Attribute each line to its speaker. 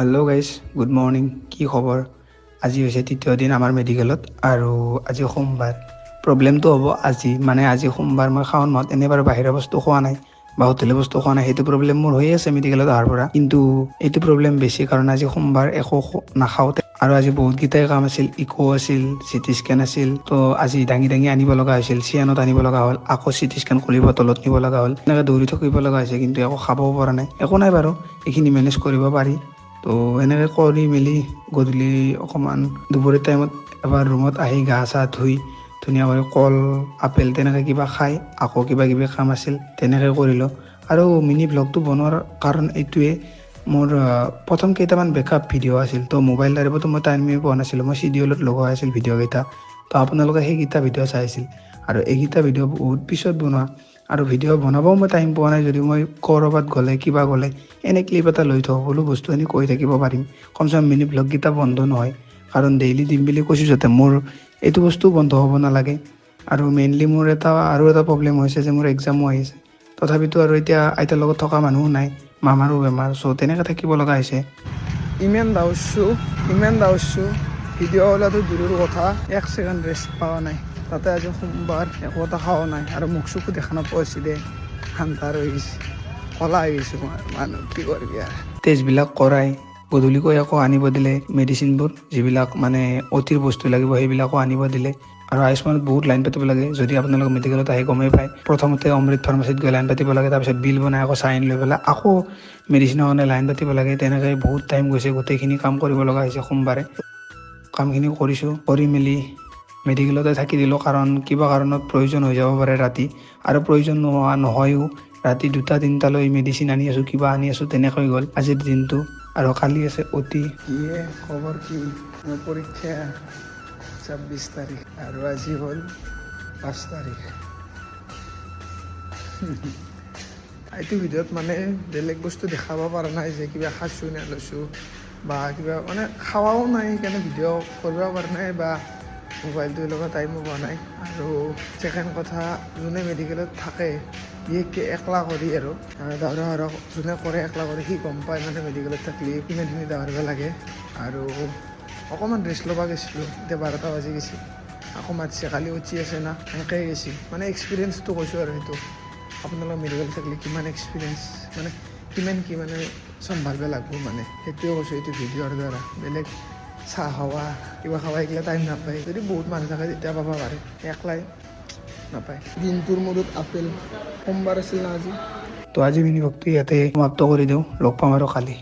Speaker 1: Hello' guys, good morning. কি খবৰ? আজি হৈছে তৃতীয় দিন আমাৰ মেডিকেলত আৰু আজি সোমবাৰ। প্ৰব্লেমটো হ'ব আজি সোমবাৰ মই শাওণ মাহত এনেই বাৰু বাহিৰৰ বস্তু খোৱা নাই বা হোটেলৰ বস্তু খোৱা নাই, সেইটো প্ৰব্লেম মোৰ হৈ আছে মেডিকেলত অহাৰ পৰা। কিন্তু এইটো প্ৰব্লেম বেছি কাৰণ আজি সোমবাৰ একো নাখাওঁতে আৰু আজি বহুতকেইটাই কাম আছিল। ইকো আছিল, চিটি স্কেন আছিল, তো আজি দাঙি আনিব লগা হৈছিল, চিয়ানত আনিব লগা হ'ল, আকৌ চিটি স্কেন কৰিব তলত নিব লগা হ'ল, এনেকৈ দৌৰি থাকিব লগা হৈছে, কিন্তু একো খাবও পৰা নাই। একো নাই বাৰু, এইখিনি মেনেজ কৰিব পাৰি। তো এনেকৈ কৰি মেলি গধূলি অকণমান দুপৰীয়া টাইমত এবাৰ ৰুমত আহি গা চা ধুই ধুনীয়াকৈ কল আপেল তেনেকৈ কিবা খাই আকৌ কিবা কিবি কাম আছিল তেনেকৈ কৰিলোঁ। আৰু মিনি ব্লগটো বনোৱাৰ কাৰণ এইটোৱে, মোৰ প্ৰথম কেইটামান বেকআপ ভিডিঅ' আছিল, তো মোবাইল ডাইৰেক্টতো মই টাইমেই পোৱা নাছিলোঁ। মই চিডিউলত লগোৱা আছিল ভিডিঅ'কেইটা, তো আপোনালোকে সেইকেইটা ভিডিঅ' চাইছিল আৰু এইকেইটা ভিডিঅ' বহুত পিছত বনোৱা। আৰু ভিডিঅ' বনাবও মই টাইম পোৱা নাই, যদিও মই ক'ৰবাত গ'লে কিবা গ'লে এনে ক্লিপ এটা লৈ থওঁ, বোলো বস্তু এনে কৈ থাকিব পাৰিম, কমচে কম মিনি ব্লগকেইটা বন্ধ নহয়। কাৰণ ডেইলি দিম বুলি কৈছোঁ যাতে মোৰ এইটো বস্তু বন্ধ হ'ব নালাগে। আৰু মেইনলি মোৰ আৰু এটা প্ৰব্লেম হৈছে যে মোৰ এক্সামো আহিছে, তথাপিতো আৰু এতিয়া আইতাৰ লগত থকা মানুহো নাই, মামাৰো বেমাৰ, চ' তেনেকৈ থাকিব লগা হৈছে। ইমান দাউছোঁ ভিডিঅ' ওলাটো দূৰৰ কথা, এক ছেকেণ্ড ৰেষ্ট পোৱা নাই। তাতে আজি সোমবাৰ, একো এটা খোৱা নাই আৰু মুখ চুখো দেখা নোপোৱা হৈছি দে, শান্তাৰ হৈ গৈছে, কলা হৈ গৈছোঁ মই। মানুহ কি কৰিবি আৰু। টেষ্টবিলাক কৰাই গধূলিকৈ আকৌ আনিব দিলে মেডিচিনবোৰ, যিবিলাক মানে অতিৰ বস্তু লাগিব সেইবিলাকো আনিব দিলে। আৰু আয়ুষ্মানত বহুত লাইন পাতিব লাগে, যদি আপোনালোক মেডিকেলত আহি গমেই পায়। প্ৰথমতে অমৃত ফাৰ্মাচীত গৈ লাইন পাতিব লাগে, তাৰপিছত বিল বনাই আকৌ চাইন লৈ পেলাই আকৌ মেডিচিনৰ কাৰণে লাইন পাতিব লাগে। তেনেকৈ বহুত টাইম গৈছে, গোটেইখিনি কাম কৰিব লগা হৈছে সোমবাৰে। কামখিনি কৰিছোঁ, কৰি মেলি মেডিকেলতে থাকি দিলোঁ, কাৰণ কিবা কাৰণত প্ৰয়োজন হৈ যাব পাৰে ৰাতি, আৰু প্ৰয়োজন নহয়ও। ৰাতি 2-3টালৈ মেডিচিন আনি আছোঁ, কিবা আনি আছোঁ, তেনেকৈ গ'ল আজিৰ দিনটো। আৰু কালি আছে অতি। কিয়ে খবৰ কি? মোৰ পৰীক্ষা 26 তাৰিখ আৰু আজি হ'ল 5 তাৰিখ। এইটো ভিডিঅ'ত মানে বেলেগ বস্তু দেখাব পৰা নাই, যে কিবা খাইছোঁ নে লৈছোঁ বা কিবা মানে খাৱাও নাই, সেইকাৰণে ভিডিঅ' কৰিব পৰা নাই বা মোবাইলটোৰ লগত টাইমো পোৱা নাই। আৰু ছেকেণ্ড কথা, যোনে মেডিকেলত থাকে বিশেষকৈ একলা কৰি আৰু দাউৰা হৰক যোনে কৰে একলা কৰি, সি গম পায় মানে মেডিকেলত থাকিলে কিমানখিনি দাউৰিব লাগে। আৰু অকণমান ৰেষ্ট ল'ব গৈছিলোঁ, এতিয়া 12টা বাজি গৈছে, আকৌ মাতিছে, কালি উঠি আছে না, সেনেকৈ গৈছিল। মানে এক্সপিৰিয়েঞ্চটো কৈছোঁ আৰু সেইটো, আপোনালোক মেডিকেল থাকিলে কিমান এক্সপিৰিয়েঞ্চ, মানে কিমান কি মানে চম্ভালিব লাগিব, মানে সেইটোৱে কৈছোঁ এইটো ভিডিঅ'ৰ দ্বাৰা। বেলেগ চাহ খাৱা কিবা খাৱা এইগিলা টাইম নাপায়, যদি বহুত মানুহ থাকে তেতিয়া পাব পাৰে, একলাই নাপায়। দিনটোৰ মূৰত আপেল, সোমবাৰ আছিল না আজি। তো আজি মিনি ব্লগটো ইয়াতে সমাপ্ত কৰি দিওঁ, লগ পাম আৰু কালি।